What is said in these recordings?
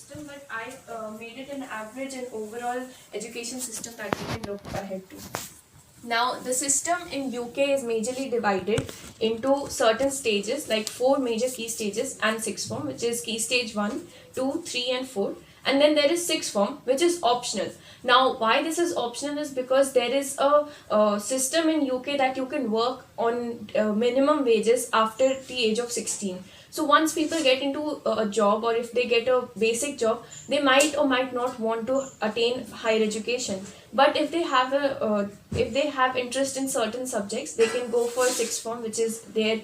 system, but I made it an average and overall education system that we can look ahead to. Now, the system in UK is majorly divided into certain stages, like 4 major key stages and 6 form, which is key stage 1, 2, 3 and 4. And then there is 6 form, which is optional. Now, why this is optional is because there is a system in UK that you can work on minimum wages after the age of 16. So once people get into a job, or if they get a basic job, they might or might not want to attain higher education. But if they have if they have interest in certain subjects, they can go for sixth form, which is their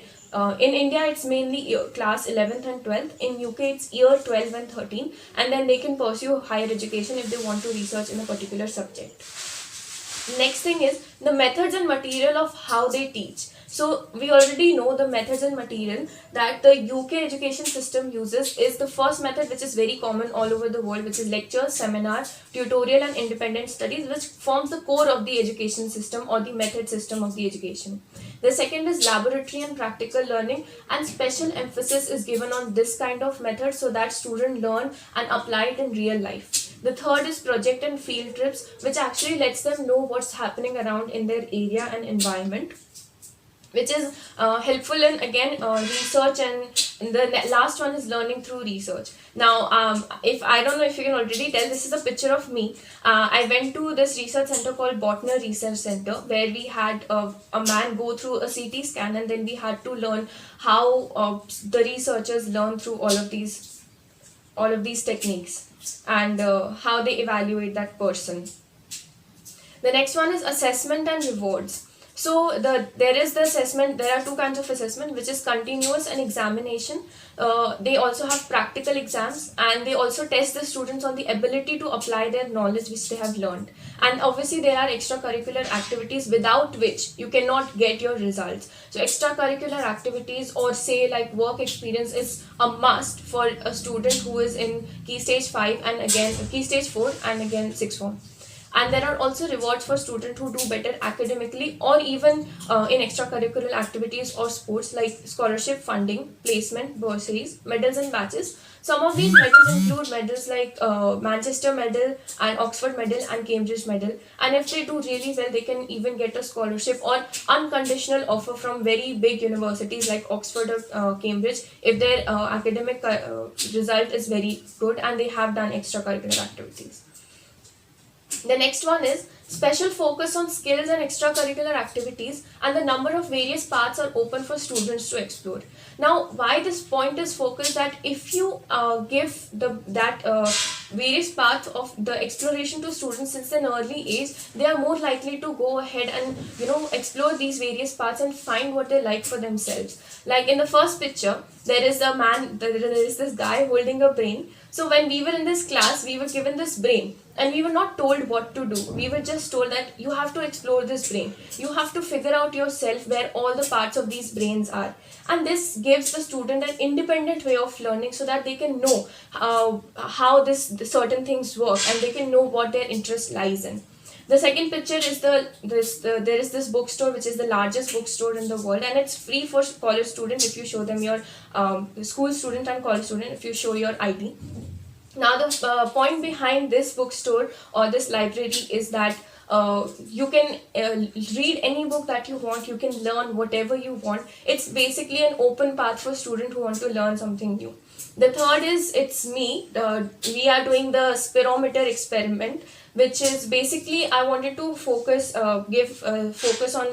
in India it's mainly class 11th and 12th. In UK it's year 12 and 13, and then they can pursue higher education if they want to research in a particular subject. Next thing is the methods and material of how they teach. So we already know the methods and material that the UK education system uses is the first method, which is very common all over the world, which is lectures, seminar, tutorial and independent studies, which forms the core of the education system or the method system of the education. The second is laboratory and practical learning, and special emphasis is given on this kind of method so that students learn and apply it in real life. The third is project and field trips, which actually lets them know what's happening around in their area and environment, which is helpful in again research, and the last one is learning through research. Now, if I don't know if you can already tell, this is a picture of me. I went to this research center called Botner Research Center, where we had a man go through a CT scan, and then we had to learn how the researchers learn through all of these techniques, and how they evaluate that person. The next one is assessment and rewards. So there is the assessment. There are two kinds of assessment, which is continuous and examination. They also have practical exams, and they also test the students on the ability to apply their knowledge which they have learned. And obviously there are extracurricular activities without which you cannot get your results. So extracurricular activities, or say like work experience, is a must for a student who is in key stage 5 and again key stage 4 and again 6 form. And there are also rewards for students who do better academically, or even in extracurricular activities or sports, like scholarship funding, placement, bursaries, medals and badges. Some of these medals include medals like Manchester medal and Oxford medal and Cambridge medal. And if they do really well, they can even get a scholarship or unconditional offer from very big universities like Oxford or Cambridge if their academic result is very good and they have done extracurricular activities. The next one is special focus on skills and extracurricular activities, and the number of various paths are open for students to explore. Now, why this point is focused, that if you give various paths of the exploration to students since an early age, they are more likely to go ahead and explore these various paths and find what they like for themselves. Like in the first picture, there is this guy holding a brain. So when we were in this class, we were given this brain, and we were not told what to do. We were just told that you have to explore this brain. You have to figure out yourself where all the parts of these brains are. And this gives the student an independent way of learning, so that they can know how certain things work, and they can know what their interest lies in. The second picture is there is this bookstore, which is the largest bookstore in the world, and it's free for college students if you show them your school student and college student if you show your ID. Now the point behind this bookstore or this library is that you can read any book that you want. You can learn whatever you want. It's basically an open path for students who want to learn something new. The third is it's me. We are doing the spirometer experiment, which is basically I wanted to focus on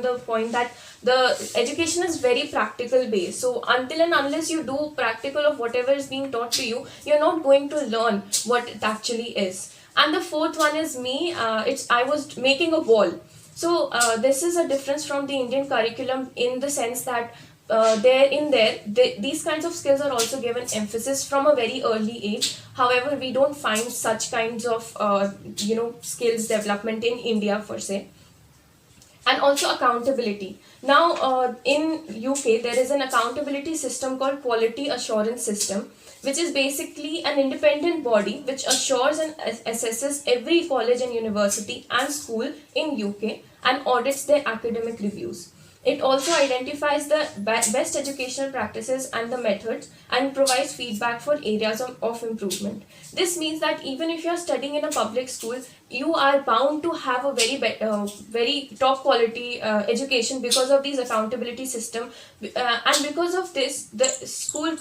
the point that the education is very practical based. So until and unless you do practical of whatever is being taught to you, you're not going to learn what it actually is. And the fourth one is me. I was making a wall. So this is a difference from the Indian curriculum in the sense that these kinds of skills are also given emphasis from a very early age. However, we don't find such kinds of skills development in India per se. And also accountability. Now in UK there is an accountability system called Quality Assurance System, which is basically an independent body which assures and assesses every college and university and school in UK and audits their academic reviews. It also identifies the best educational practices and the methods and provides feedback for areas of improvement. This means that even if you are studying in a public school, you are bound to have a very top quality education because of these accountability system, and because of this, the school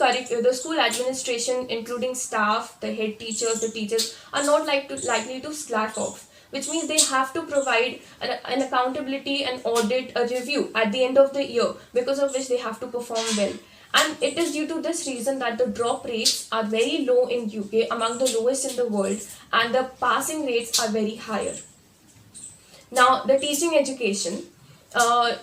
administration, including staff, the head teachers, the teachers, are not likely to slack off, which means they have to provide an accountability, an audit, a review at the end of the year, because of which they have to perform well. And it is due to this reason that the drop rates are very low in UK, among the lowest in the world, and the passing rates are very higher. Now, the teaching education.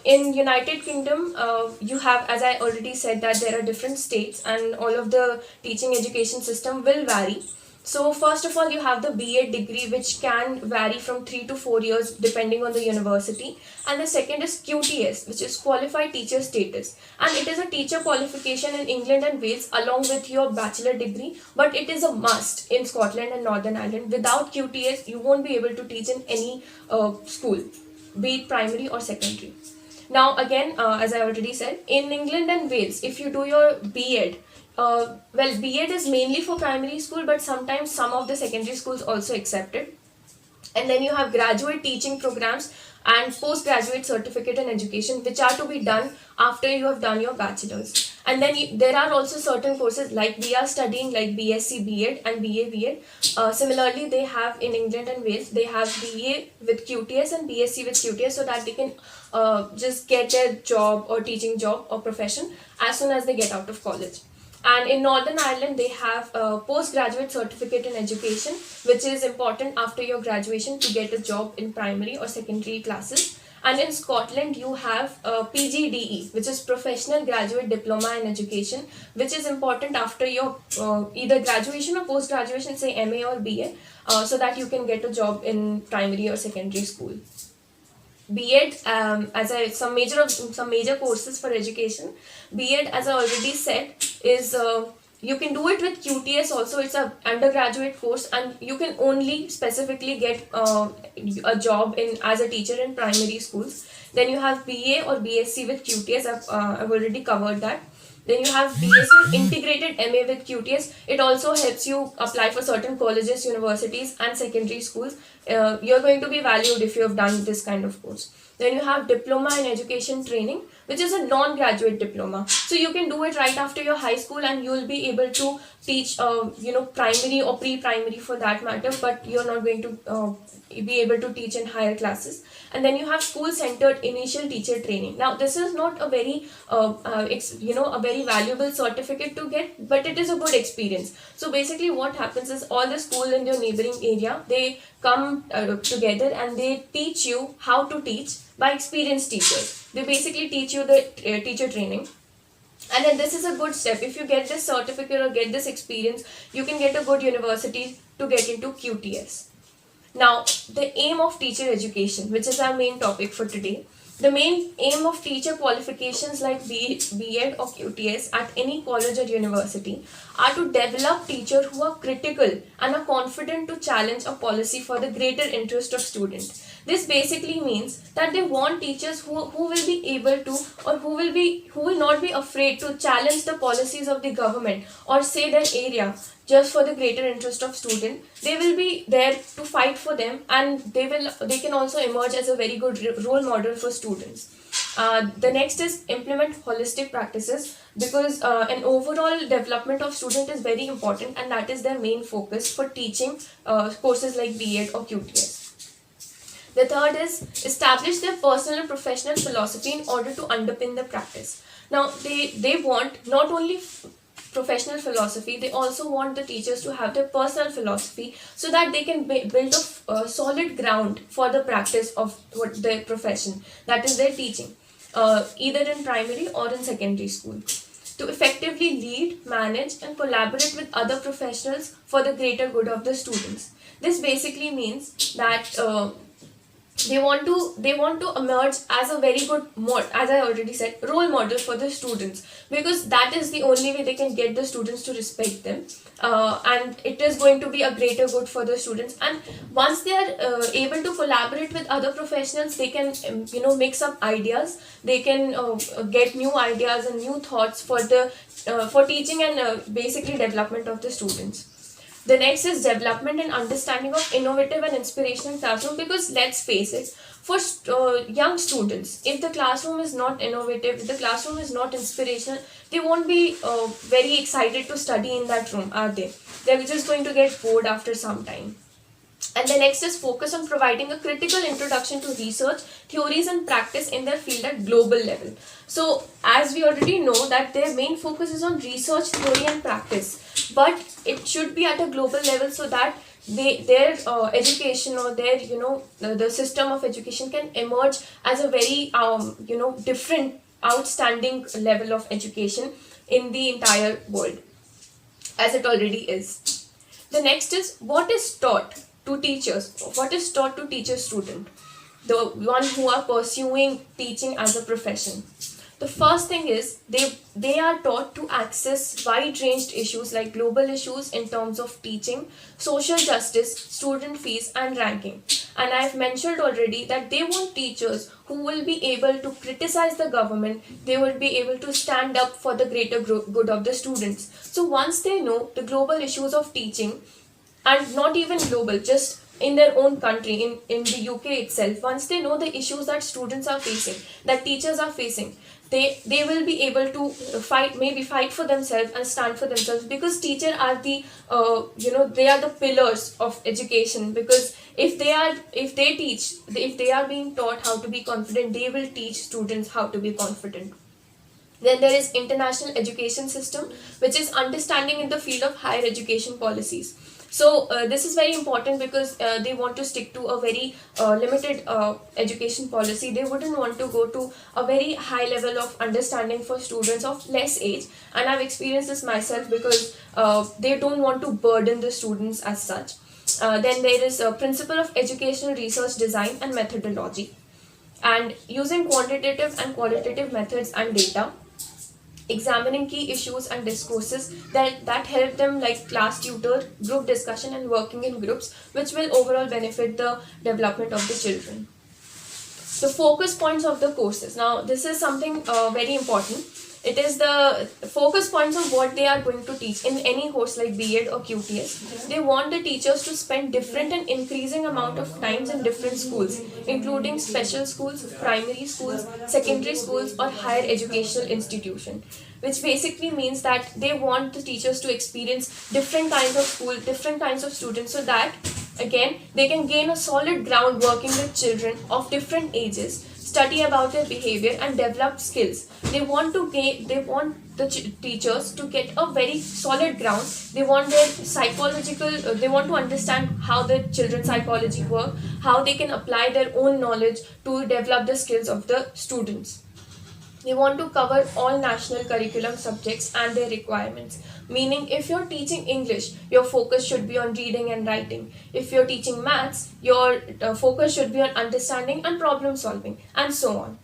In United Kingdom, you have, as I already said, that there are different states and all of the teaching education system will vary. So first of all, you have the BA degree, which can vary from 3 to 4 years depending on the university. And the second is QTS, which is Qualified Teacher Status. And it is a teacher qualification in England and Wales along with your bachelor degree, but it is a must in Scotland and Northern Ireland. Without QTS, you won't be able to teach in any school, be it primary or secondary. Now again, as I already said, in England and Wales, if you do your B.Ed, well, B.Ed is mainly for primary school, but sometimes some of the secondary schools also accept it. And then you have graduate teaching programs and postgraduate certificate in education, which are to be done after you have done your bachelor's. And then there are also certain courses like we are studying, like BSc B.Ed and BA B.Ed. Similarly, they have in England and Wales, they have BA with QTS and BSc with QTS, so that they can just get their job or teaching job or profession as soon as they get out of college. And in Northern Ireland, they have a postgraduate certificate in education, which is important after your graduation to get a job in primary or secondary classes. And in Scotland, you have PGDE, which is Professional Graduate Diploma in Education, which is important after your either graduation or post-graduation, say MA or BA, so that you can get a job in primary or secondary school. B.Ed, some major courses for education. B.Ed, as I already said, is you can do it with QTS also. It's a undergraduate course, and you can only specifically get a job in as a teacher in primary schools. Then you have BA or BSc with QTS. I've already covered that. Then you have BSc or integrated MA with QTS. It also helps you apply for certain colleges, universities, and secondary schools. You're going to be valued if you have done this kind of course. Then you have diploma in education training, which is a non-graduate diploma. So you can do it right after your high school, and you'll be able to teach, primary or pre-primary for that matter, but you're not going to be able to teach in higher classes. And then you have school-centered initial teacher training. Now, this is not a very, a very valuable certificate to get, but it is a good experience. So basically, what happens is all the schools in your neighboring area, they come together and they teach you how to teach by experienced teachers. They basically teach you the teacher training. And then this is a good step. If you get this certificate or get this experience, you can get a good university to get into QTS. Now, the aim of teacher education, which is our main topic for today. The main aim of teacher qualifications like B.Ed or QTS at any college or university are to develop teachers who are critical and are confident to challenge a policy for the greater interest of students. This basically means that they want teachers who will be able to, or who will not be afraid to challenge the policies of the government or say their area just for the greater interest of student. They will be there to fight for them, and they can also emerge as a very good role model for students. The next is implement holistic practices, because an overall development of student is very important, and that is their main focus for teaching courses like B.Ed or QTS. The third is establish their personal and professional philosophy in order to underpin the practice. Now, they want not only professional philosophy, they also want the teachers to have their personal philosophy so that they can build a solid ground for the practice of what their profession, that is their teaching, either in primary or in secondary school. To effectively lead, manage, and collaborate with other professionals for the greater good of the students. This basically means that They want to emerge as a very good as I already said, role model for the students, because that is the only way they can get the students to respect them, and it is going to be a greater good for the students. And once they are able to collaborate with other professionals, they can mix up ideas. They can get new ideas and new thoughts for teaching and basically development of the students. The next is development and understanding of innovative and inspirational classroom, because let's face it, for young students, if the classroom is not innovative, if the classroom is not inspirational, they won't be very excited to study in that room, are they? They're just going to get bored after some time. And the next is focus on providing a critical introduction to research, theories, and practice in their field at global level. So, as we already know, that their main focus is on research, theory, and practice, but it should be at a global level so that their education, or their the system of education can emerge as a very different, outstanding level of education in the entire world, as it already is. The next is what is taught to teachers. What is taught to teacher student, the one who are pursuing teaching as a profession? The first thing is they are taught to access wide ranged issues like global issues in terms of teaching, social justice, student fees, and ranking. And I've mentioned already that they want teachers who will be able to criticize the government, they will be able to stand up for the greater good of the students. So once they know the global issues of teaching, and not even global, just in their own country, in the UK itself, once they know the issues that students are facing, that teachers are facing, they will be able to fight for themselves and stand for themselves, because teachers are the they are the pillars of education. Because if they are being taught how to be confident, they will teach students how to be confident. Then there is international education system, which is understanding in the field of higher education policies. So this is very important, because they want to stick to a very limited education policy. They wouldn't want to go to a very high level of understanding for students of less age. And I've experienced this myself, because they don't want to burden the students as such. Then there is a principle of educational research design and methodology, and using quantitative and qualitative methods and data, examining key issues and discourses that help them, like class tutor, group discussion, and working in groups, which will overall benefit the development of the children. The focus points of the courses. Now, this is something very important. It is the focus points of what they are going to teach in any course like B.Ed or QTS. They want the teachers to spend different and increasing amount of times in different schools, including special schools, primary schools, secondary schools, or higher educational institution. Which basically means that they want the teachers to experience different kinds of school, different kinds of students, so that again they can gain a solid ground working with children of different ages, study about their behavior, and develop skills. They want the teachers to get a very solid ground. They want their psychological, they want to understand how the children's psychology work, how they can apply their own knowledge to develop the skills of the students. They want to cover all national curriculum subjects and their requirements. Meaning, if you're teaching English, your focus should be on reading and writing. If you're teaching maths, your focus should be on understanding and problem solving, and so on.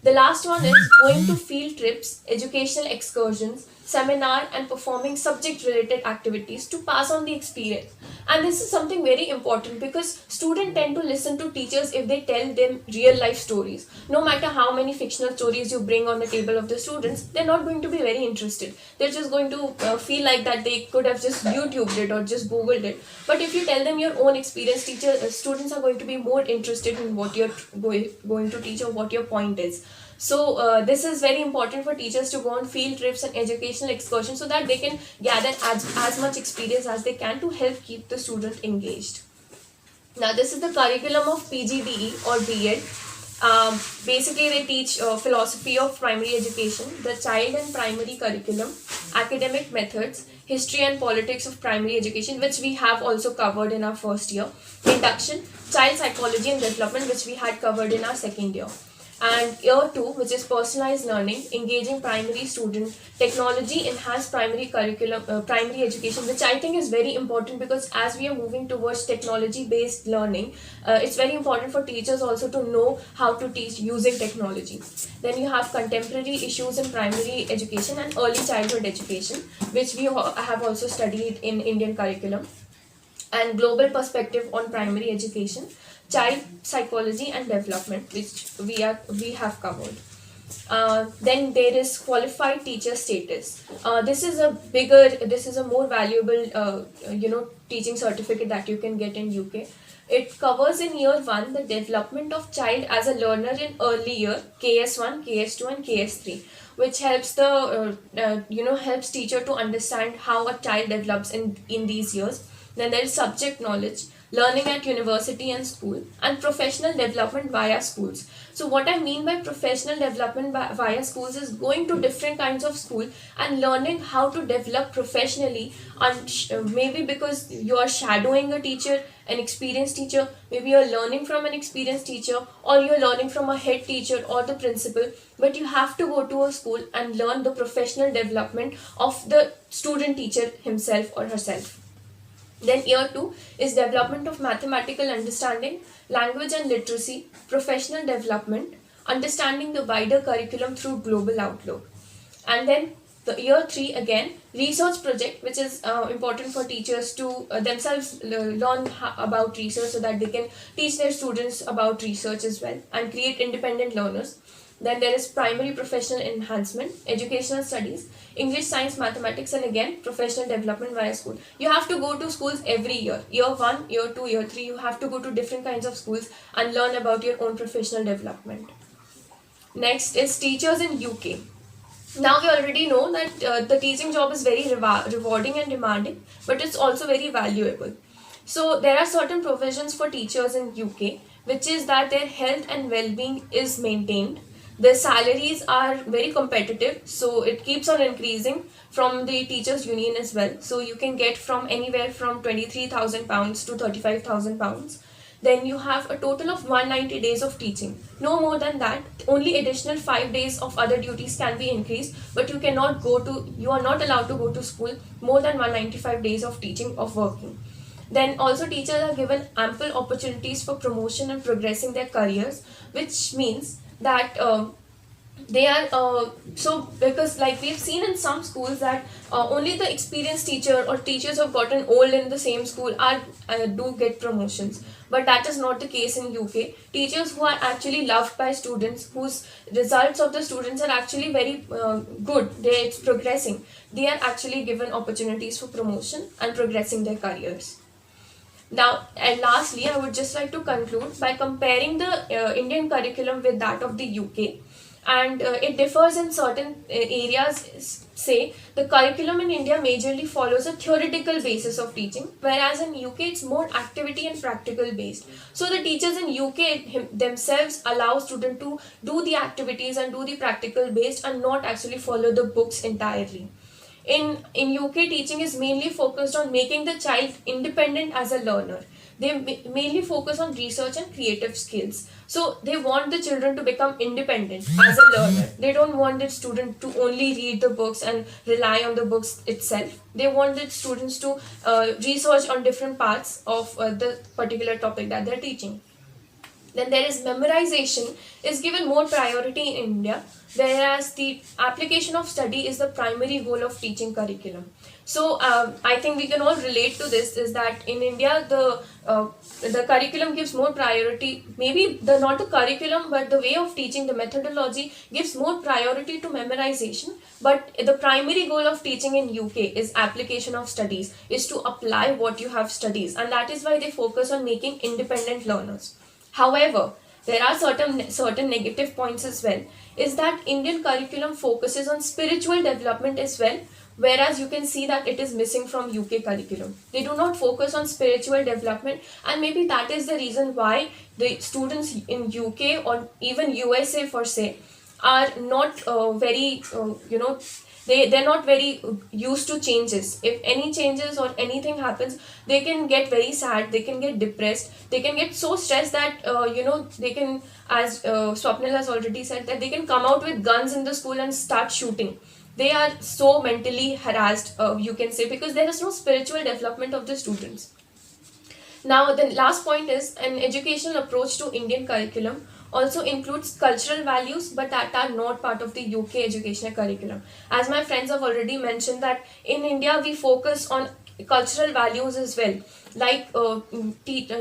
The last one is going to field trips, educational excursions, seminar, and performing subject related activities to pass on the experience. And this is something very important, because students tend to listen to teachers if they tell them real life stories. No matter how many fictional stories you bring on the table of the students, they're not going to be very interested. They're just going to feel like that they could have just YouTubed it or just Googled it. But if you tell them your own experience, students are going to be more interested in what you're going to teach or what your point is. So this is very important for teachers to go on field trips and educational excursions, so that they can gather as much experience as they can to help keep the student engaged. Now, this is the curriculum of PGDE or B.Ed. Basically, they teach philosophy of primary education, the child and primary curriculum, academic methods, history and politics of primary education, which we have also covered in our first year, induction, child psychology and development, which we had covered in our second year. And year 2, which is personalized learning, engaging primary student, technology enhanced primary curriculum, primary education, which I think is very important, because as we are moving towards technology based learning, it's very important for teachers also to know how to teach using technology. Then you have contemporary issues in primary education and early childhood education, which we have also studied in Indian curriculum, and global perspective on primary education, child psychology and development, which we have covered. Then there is qualified teacher status. This is a more valuable, teaching certificate that you can get in UK. It covers in year 1 the development of child as a learner in early year, KS1, KS2, and KS3, which helps helps teacher to understand how a child develops in these years. Then there is subject knowledge, learning at university and school, and professional development via schools. So what I mean by professional development via schools is going to different kinds of school and learning how to develop professionally, and maybe because you are shadowing a teacher, an experienced teacher, maybe you're learning from an experienced teacher, or you're learning from a head teacher or the principal, but you have to go to a school and learn the professional development of the student teacher himself or herself. Then year 2 is development of mathematical understanding, language and literacy, professional development, understanding the wider curriculum through global outlook. And then the year 3 again, research project, which is important for teachers to themselves learn about research so that they can teach their students about research as well and create independent learners. Then there is primary professional enhancement, educational studies, English, science, mathematics, and again professional development via school. You have to go to schools every year. Year 1, year 2, year 3, you have to go to different kinds of schools and learn about your own professional development. Next is teachers in UK. Now we already know that the teaching job is very rewarding and demanding, but it's also very valuable. So there are certain provisions for teachers in UK, which is that their health and well-being is maintained. The salaries are very competitive, so it keeps on increasing from the teachers union as well. So you can get from anywhere from £23,000 to £35,000. Then you have a total of 190 days of teaching. No more than that. Only additional 5 days of other duties can be increased, but you are not allowed to go to school more than 195 days of teaching, of working. Then also teachers are given ample opportunities for promotion and progressing their careers, which means that they are because like we've seen in some schools that only the experienced teacher or teachers who have gotten old in the same school do get promotions, but that is not the case in UK. Teachers who are actually loved by students, whose results of the students are actually very good, it's progressing, they are actually given opportunities for promotion and progressing their careers. Now, and lastly, I would just like to conclude by comparing the Indian curriculum with that of the UK. And it differs in certain areas. Say, the curriculum in India majorly follows a theoretical basis of teaching, whereas in UK it's more activity and practical based. So the teachers in UK themselves allow students to do the activities and do the practical based and not actually follow the books entirely. In UK, teaching is mainly focused on making the child independent as a learner. They mainly focus on research and creative skills. So they want the children to become independent as a learner. They don't want the student to only read the books and rely on the books itself. They want the students to research on different parts of the particular topic that they're teaching. Then there is memorization is given more priority in India, whereas the application of study is the primary goal of teaching curriculum. So I think we can all relate to this, is that in India the curriculum gives more priority, maybe not the curriculum but the way of teaching, the methodology gives more priority to memorization, but the primary goal of teaching in UK is application of studies, is to apply what you have studied, and that is why they focus on making independent learners. However, there are certain negative points as well, is that Indian curriculum focuses on spiritual development as well, whereas you can see that it is missing from UK curriculum. They do not focus on spiritual development, and maybe that is the reason why the students in UK or even USA for say are not they're not very used to changes. If any changes or anything happens, they can get very sad, they can get depressed, they can get so stressed that they can, as Swapnil has already said, that they can come out with guns in the school and start shooting. They are so mentally harassed, you can say, because there is no spiritual development of the students. Now, the last point is an educational approach to Indian curriculum also includes cultural values, but that are not part of the UK educational curriculum. As my friends have already mentioned, that in India we focus on cultural values as well, like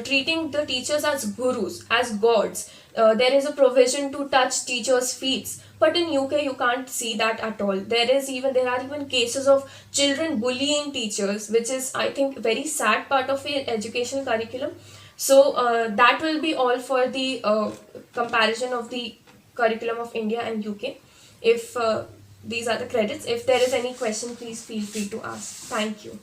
treating the teachers as gurus, as gods. There is a provision to touch teachers' feet, but in UK you can't see that at all. There are even cases of children bullying teachers, which is, I think, very sad part of the education curriculum. So that will be all for the comparison of the curriculum of India and UK. If these are the credits, if there is any question, please feel free to ask. Thank you.